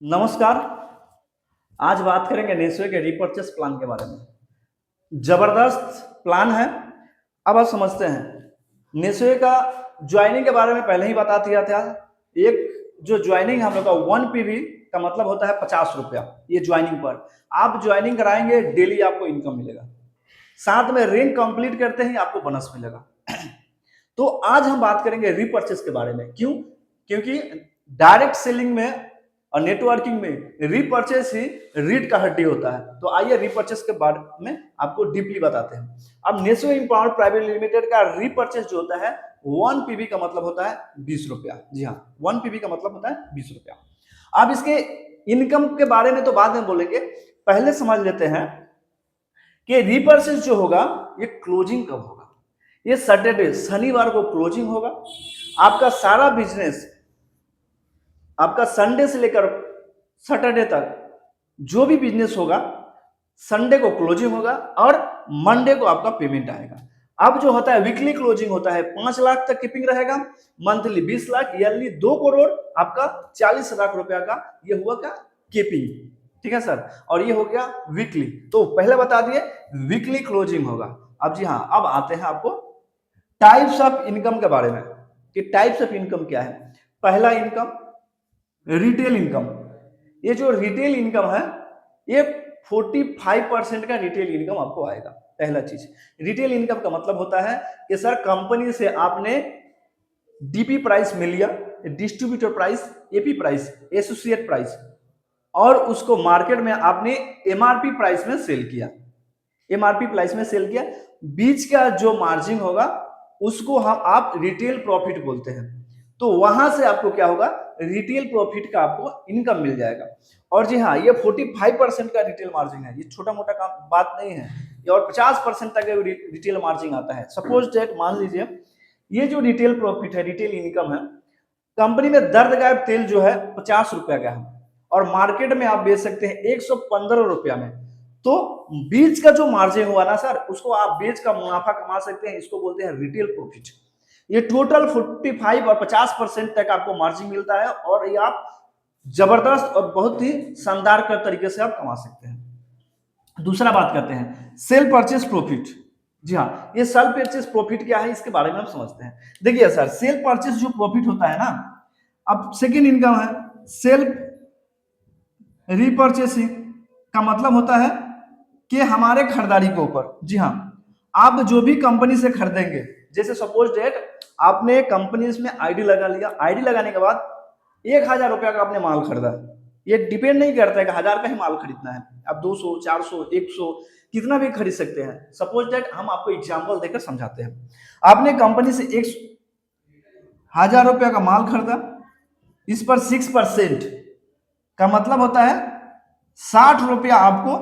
नमस्कार। आज बात करेंगे नेस्वे के रिपर्चेस प्लान के बारे में। जबरदस्त प्लान है। अब आप समझते हैं नेस्वे का ज्वाइनिंग के बारे में पहले ही बता दिया था। एक जो ज्वाइनिंग हम लोग का 1 पीवी का मतलब होता है 50 रुपया। ये ज्वाइनिंग पर आप ज्वाइनिंग कराएंगे डेली आपको इनकम मिलेगा, साथ में रिंग कंप्लीट करते ही आपको बोनस मिलेगा। तो आज हम बात करेंगे रिपर्चेस के बारे में। क्यों? क्योंकि डायरेक्ट सेलिंग में और नेटवर्किंग में रिपर्चेस ही रीढ़ का हड्डी होता है। तो आइए रिपर्चेस के बारे में आपको डीपली बताते हैं। अब नेस्वे एम्पावर्ड प्राइवेट लिमिटेड का रिपर्चेस जो होता है 1 पीवी का मतलब होता है 20 रुपया। जी हाँ, 1 पीवी का मतलब होता है 20 रुपया। अब इसके इनकम के बारे में तो बाद में बोलेंगे, पहले समझ लेते हैं कि रिपर्चेस जो होगा ये क्लोजिंग कब होगा। ये सैटरडे शनिवार को क्लोजिंग होगा। आपका सारा बिजनेस आपका संडे से लेकर सैटरडे तक जो भी बिजनेस होगा संडे को क्लोजिंग होगा और मंडे को आपका पेमेंट आएगा। अब जो होता है वीकली क्लोजिंग होता है 5 लाख तक कीपिंग रहेगा, मंथली 20 लाख, ईयरली 2 करोड़, आपका 40 लाख रुपया का ये हुआ क्या कीपिंग। ठीक है सर, और ये हो गया वीकली। तो पहले बता दिए वीकली क्लोजिंग होगा। अब जी हाँ, अब आते हैं आपको टाइप्स ऑफ इनकम के बारे में कि टाइप्स ऑफ इनकम क्या है। पहला इनकम रिटेल इनकम। ये जो रिटेल इनकम है ये 45% का रिटेल इनकम आपको आएगा। पहला चीज, रिटेल इनकम का मतलब होता है कि सर कंपनी से आपने डीपी प्राइस मिल लिया, distributor price, AP price, associate price, और उसको मार्केट में आपने एमआरपी प्राइस में सेल किया। एमआरपी प्राइस में सेल किया, बीच का जो मार्जिन होगा उसको आप रिटेल प्रॉफिट बोलते हैं। तो वहां से आपको क्या होगा, रिटेल प्रॉफिट का आपको इनकम मिल जाएगा। और जी हाँ, ये 45% का रिटेल मार्जिन है। ये छोटा मोटा काम बात नहीं है, ये और 50% तक रिटेल मार्जिन आता है। सपोज दैट मान लीजिए ये जो रिटेल प्रॉफिट है, रिटेल इनकम है, कंपनी में दर्द गायब तेल जो है 50 रुपया का है और मार्केट में आप बेच सकते हैं 115 रुपया में। तो बीच का जो मार्जिन हुआ ना सर, उसको आप बेच का मुनाफा कमा सकते हैं। इसको बोलते हैं रिटेल प्रॉफिट। ये टोटल 45 और 50% तक आपको मार्जिन मिलता है और ये आप जबरदस्त और बहुत ही शानदार तरीके से आप कमा सकते हैं। दूसरा बात करते हैं सेल परचेस प्रॉफिट। जी हाँ, ये सेल परचेस प्रॉफिट क्या है इसके बारे में हम समझते हैं। देखिए सर, सेल परचेस जो प्रॉफिट होता है ना, अब सेकेंड इनकम है सेल रीपर्चेसिंग का मतलब होता है कि हमारे खरीदारी के ऊपर, जी हाँ, आप जो भी कंपनी से खरीदेंगे, जैसे सपोज डेट आपने कंपनी में आईडी लगा लिया, आईडी लगाने के बाद 1000 रुपया का आपने माल खरीदा। ये डिपेंड नहीं करता है कि 1000 का ही माल खरीदना है, आप 200, 400, 100 कितना भी खरीद सकते हैं। सपोज डेट हम आपको एग्जांपल देकर समझाते हैं। आपने कंपनी से 1000 रुपया का माल खरीदा, इस पर 6% का मतलब होता है 60 रुपया आपको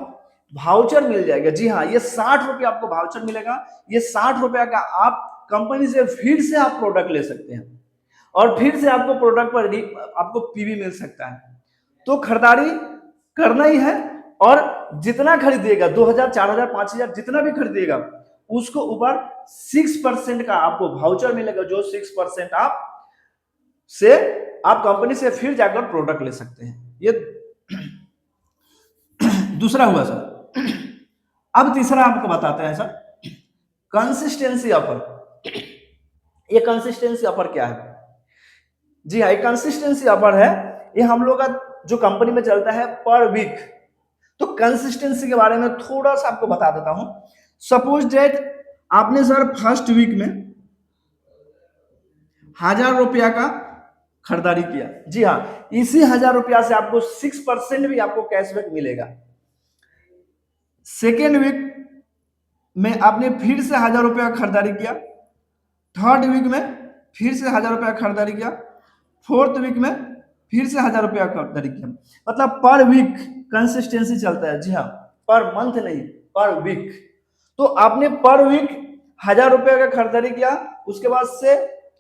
वाउचर मिल जाएगा। जी हाँ, ये 60 रुपया आपको वाउचर मिलेगा। ये 60 रुपया का आप कंपनी से फिर से आप प्रोडक्ट ले सकते हैं और फिर से आपको प्रोडक्ट पर आपको पीवी मिल सकता है। तो खरीदारी करना ही है और जितना खरीदिएगा 2000, 4000, 5000 जितना भी खरीदिएगा उसको ऊपर 6% का आपको वाउचर मिलेगा, जो 6% आप कंपनी से फिर जाकर प्रोडक्ट ले सकते हैं। ये दूसरा हुआ सर। अब तीसरा आपको बताते हैं सर कंसिस्टेंसी ऑफर। ये कंसिस्टेंसी ऑफर क्या है? जी हाँ, ये कंसिस्टेंसी ऑफर है, ये हम लोग का जो कंपनी में चलता है पर वीक। तो कंसिस्टेंसी के बारे में थोड़ा सा आपको बता देता हूं। सपोज डेट आपने सर फर्स्ट वीक में 1000 रुपया का खरीदारी किया। जी हाँ, इसी 1000 रुपया से आपको 6% भी आपको कैशबैक मिलेगा। सेकेंड वीक में आपने फिर से 1000 रुपया खरीदारी किया, थर्ड वीक में फिर से 1000 रुपया खरीदारी किया, फोर्थ वीक में फिर से 1000 रुपया खरीदारी किया। मतलब पर वीक कंसिस्टेंसी चलता है। जी हाँ, पर मंथ नहीं, पर वीक। तो आपने पर वीक 1000 रुपया का खरीदारी किया, उसके बाद से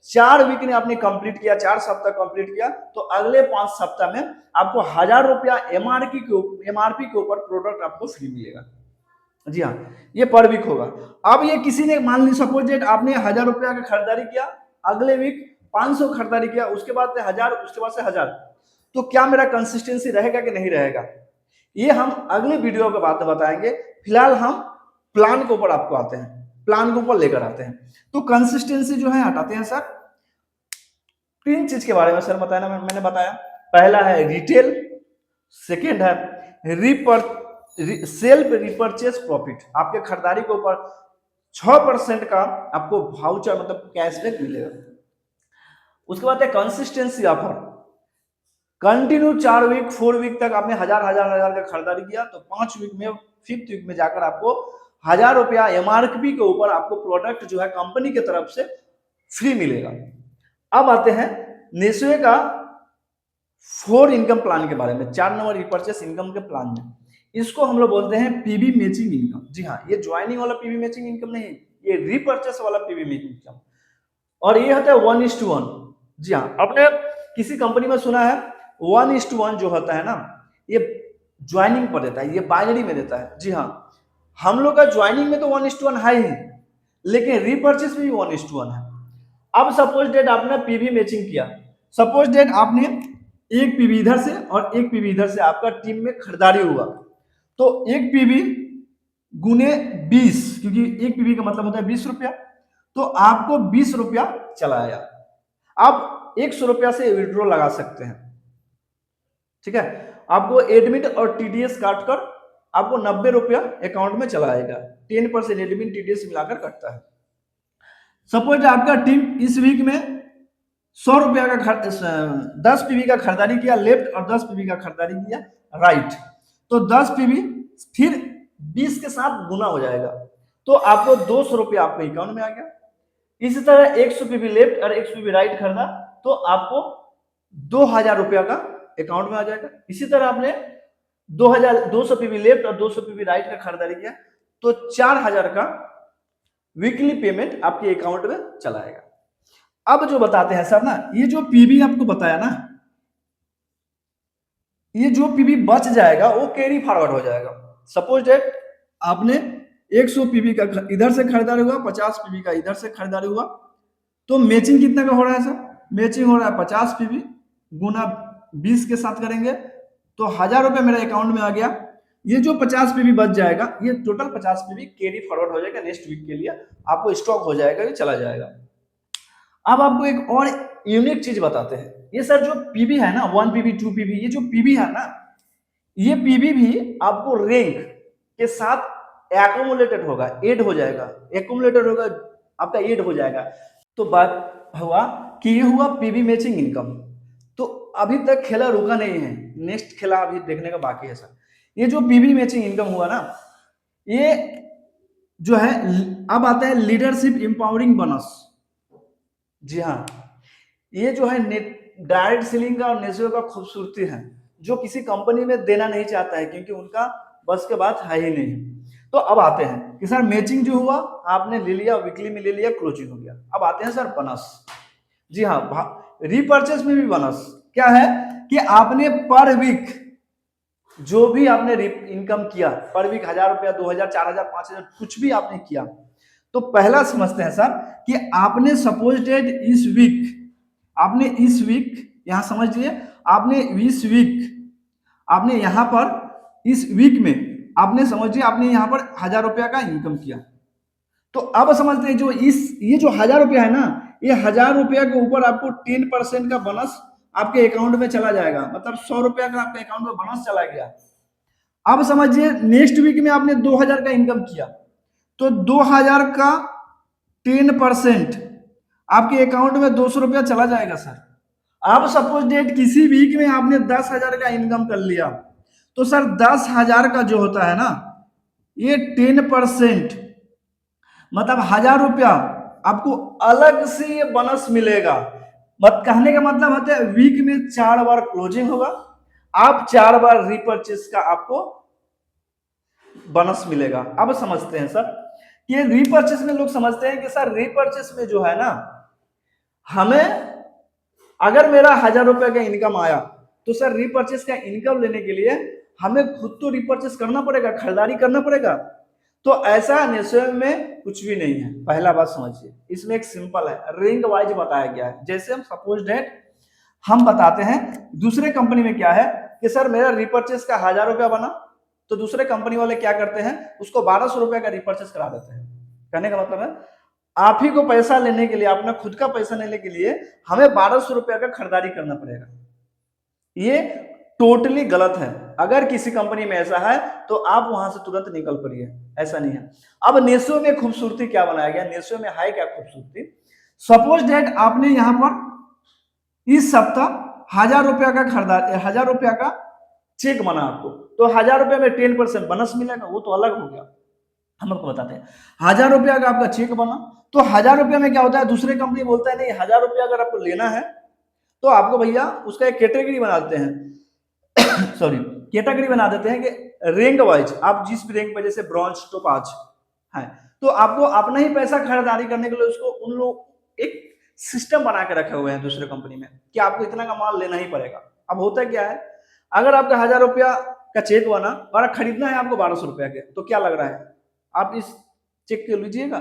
4 वीक ने आपने कंप्लीट किया, 4 सप्ताह कंप्लीट किया, तो अगले 5 सप्ताह में आपको 1000 रुपया एमआरपी के ऊपर प्रोडक्ट आपको फ्री मिलेगा। जी हाँ, ये पर वीक होगा। अब ये किसी ने मान ली सपोज डेट आपने 1000 रुपया का खरीदारी किया, अगले वीक 500 खरीदारी किया, उसके बाद से 1000, उसके बाद से 1000, तो क्या मेरा कंसिस्टेंसी रहेगा कि नहीं रहेगा, ये हम अगले वीडियो के बाद बताएंगे। फिलहाल हम प्लान के ऊपर आपको आते हैं, प्लान के ऊपर लेकर आते हैं। तो कंसिस्टेंसी जो है हटाते हैं सर, 3 चीज के बारे में सर बताया ना, मैंने बताया। पहला है रिटेल, सेकेंड है सेल्फ रिपर्चेस प्रॉफिट, आपके खरीदारी के ऊपर 6% का आपको वाउचर मतलब कैशबैक मिलेगा। उसके बाद है consistency offer, continue 4 week 4 week तक आपने हजार का खरीदारी किया तो 5 वीक में 5th वीक में जाकर आपको 1000 रुपया MRP के ऊपर आपको प्रोडक्ट जो है कंपनी की तरफ से फ्री मिलेगा। अब आते हैं नेस्वे का 4 इनकम प्लान के बारे में, 4 नंबर रिपर्चेस इनकम के प्लान में। इसको हम लोग बोलते हैं पीवी मैचिंग इनकम। जी हाँ, ये ज्वाइनिंग वाला पीवी मैचिंग इनकम नहीं, ये रिपर्चेस वाला पीवी मैचिंग इनकम, और ये होता है 1:1। जी हाँ, आपने किसी कंपनी में सुना है 1:1 जो होता है ना, ये ज्वाइनिंग पर देता है, ये बाइनरी में देता है। जी हाँ, हम लोग का ज्वाइनिंग में तो 1:1 है ही, लेकिन रिपर्चेस में भी 1:1 है। अब सपोज डेट आपने पीवी मैचिंग किया, सपोज डेट आपने एक पीवी इधर से और एक पीवी इधर से आपका टीम में खरीदारी हुआ, तो एक पीवी गुने 20, क्योंकि एक पीवी का मतलब होता है 20 रुपया, तो आपको 20 रुपया चला आया। आप 100 रुपया से विड्रॉ लगा सकते हैं, ठीक है। आपको एडमिट और टीडीएस काटकर आपको 90 रुपया अकाउंट में चला आएगा, 10% एडमिट टीडीएस मिलाकर कटता है। सपोज आपका टीम इस वीक में 100 रुपया का 10 पीवी का खरीदारी किया लेफ्ट और 10 पीवी का खरीदारी किया राइट, तो 10 पीवी फिर 20 के साथ गुना हो जाएगा, तो आपको 200 रुपया आपके अकाउंट में आ गया। इसी तरह 100 पीवी लेफ्ट और 100 पीवी राइट खरीदा तो आपको 2000 रुपया का अकाउंट में आ जाएगा। इसी तरह आपने 200 पीवी लेफ्ट और 200 पीवी राइट का खरीदारी किया तो 4000 का वीकली पेमेंट आपके अकाउंट में चला आएगा। अब जो बताते हैं सर ना, ये जो पीवी आपको बताया ना, ये जो पीवी बच जाएगा वो कैरी फॉरवर्ड हो जाएगा। सपोज डेट आपने 100 पीवी का इधर से खरीदारी हुआ, 50 पीवी का इधर से खरीदारी हुआ, तो मैचिंग कितना का हो रहा है सर, मैचिंग हो रहा है 50 पीवी गुना 20 के साथ करेंगे तो 1000 रुपया मेरे अकाउंट में आ गया। ये जो 50 पीवी बच जाएगा, ये टोटल 50 पीवी कैरी फॉरवर्ड हो जाएगा, नेक्स्ट वीक के लिए आपको स्टॉक हो जाएगा, ये चला जाएगा। अब आपको एक और यूनिक चीज बताते हैं, ये सर जो पीवी है ना 1 पीवी 2 पीवी, ये जो पीवी है ना, ये पीवी भी आपको रैंक के साथ एक्यूमुलेटेड होगा, ऐड हो जाएगा, एक्यूमुलेटेड होगा आपका ऐड हो जाएगा। तो बात हुआ कि ये हुआ पीवी मैचिंग इनकम। तो अभी तक खेला रुका नहीं है, नेक्स्ट खेला अभी देखने का बाकी है सर। ये जो पीवी मैचिंग इनकम हुआ ना, ये जो है अब आता है लीडरशिप एम्पावरिंग बोनस। जी हाँ, ये जो है डायरेक्ट सेलिंग का और नेस्वे का खूबसूरती है, जो किसी कंपनी में देना नहीं चाहता है क्योंकि उनका बस के बात है ही नहीं। तो अब आते हैं कि सर मैचिंग जो हुआ आपने ले लिया, वीकली में ले लिया, क्लोजिंग हो गया। अब आते हैं सर बोनस। जी हाँ, रिपर्चेस में भी बोनस क्या है कि आपने पर वीक जो भी आपने इनकम किया, पर वीक 1000 रुपया 2000 4000 5000 कुछ भी आपने किया, तो पहला समझते हैं सर कि आपने सपोज डेट इस वीक, आपने इस वीक यहां समझ लिए, आपने इस वीक आपने यहां पर इस वीक में आपने समझिए आपने यहां पर 1000 रुपया का इनकम किया। तो अब समझते हैं जो ये जो 1000 रुपया है ना, ये 1000 रुपया के ऊपर आपको 10% का बोनस आपके अकाउंट में चला जाएगा, मतलब 100 रुपया का आपके अकाउंट में बोनस चला गया। अब समझिए नेक्स्ट वीक में आपने 2000 का इनकम किया, तो 2000 का 10% आपके अकाउंट में 200 रुपया चला जाएगा सर। अब सपोज डेट किसी वीक में आपने 10,000 का इनकम कर लिया, तो सर 10,000 का जो होता है ना, ये 10% मतलब 1000 रुपया आपको अलग से ये बोनस मिलेगा। मत कहने का मतलब होता है वीक में 4 बार क्लोजिंग होगा, आप 4 बार रिपर्चेस का आपको बोनस मिलेगा। अब समझते हैं सर कि रिपर्चेस में लोग समझते हैं कि सर रिपर्चेस में जो है ना, हमें अगर मेरा 1000 रुपया का इनकम आया तो सर रिपर्चेस का इनकम लेने के लिए हमें खुद तो रिपर्चेस करना पड़ेगा, खरीदारी करना पड़ेगा। तो ऐसा नेस्वे में कुछ भी नहीं है। पहला बात समझिए, इसमें एक सिंपल है, रिंग वाइज बताया गया है। जैसे हम सपोज डेट हम बताते हैं दूसरे कंपनी में क्या है कि सर मेरा रिपर्चेस का 1000 रुपया बना, तो दूसरे कंपनी वाले क्या करते हैं, उसको 1200 रुपया का रिपर्चेस करा देते हैं। कहने का मतलब है आप ही को पैसा लेने के लिए, अपना खुद का पैसा लेने के लिए हमें 1200 रुपया का खरीदारी करना पड़ेगा। ये टोटली गलत है। अगर किसी कंपनी में ऐसा है तो आप वहां से तुरंत निकल पड़िए, ऐसा नहीं है। अब नेसो में खूबसूरती क्या बनाया गया, नेसो में है क्या खूबसूरती। सपोज डेट आपने यहां पर इस सप्ताह 1000 रुपया का खरीदारी, 1000 रुपया का चेक बना आपको, तो 1000 रुपया में 10% बोनस मिलेगा, वो तो अलग हो गया। हम आपको बताते हैं 1000 रुपया का आपका चेक बना, तो 1000 रुपया में क्या होता है, दूसरे कंपनी बोलता है नहीं 1000 रुपया अगर आपको लेना है तो आपको भैया उसका एक कैटेगरी बना देते हैं सॉरी कैटेगरी बना देते हैं कि रैंक वाइज आप जिस भी रैंक पे, जैसे ब्रॉन्ज टोपाज है, तो आपको अपना ही पैसा खरीदारी करने के लिए उसको उन लोग एक सिस्टम बना के रखे हुए हैं दूसरे कंपनी में कि आपको इतना का माल लेना ही पड़ेगा। अब होता क्या है, अगर आपका 1000 रुपया का चेक बना और खरीदना है आपको 1200 रुपया के, तो क्या लग रहा है आप इस चेक को लीजिएगा,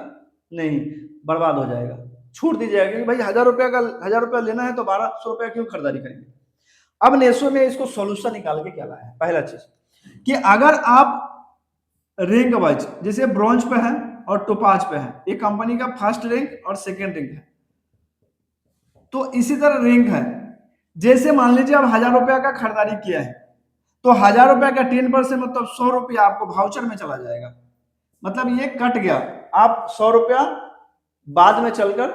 नहीं, बर्बाद हो जाएगा, छूट दीजिएगा, क्योंकि भाई 1000 रुपया का 1000 रुपया लेना है तो 1200 रुपया क्यों खरीदारी करेंगे। अब नेसो में इसको सॉल्यूशन निकाल के क्या लाया है, पहला चीज कि अगर आप रैंक वाइज जैसे ब्रॉन्ज पे है और टोपाज पे है, एक कंपनी का फर्स्ट रैंक और सेकंड रैंक है, तो इसी तरह रैंक है। जैसे मान लीजिए आप 1000 रुपया का खरीदारी किया है, तो 1000 रुपया का 10% मतलब 100 रुपया आपको वाउचर में चला जाएगा, मतलब ये कट गया। आप 100 रुपया बाद में चलकर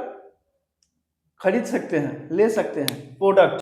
खरीद सकते हैं, ले सकते हैं प्रोडक्ट।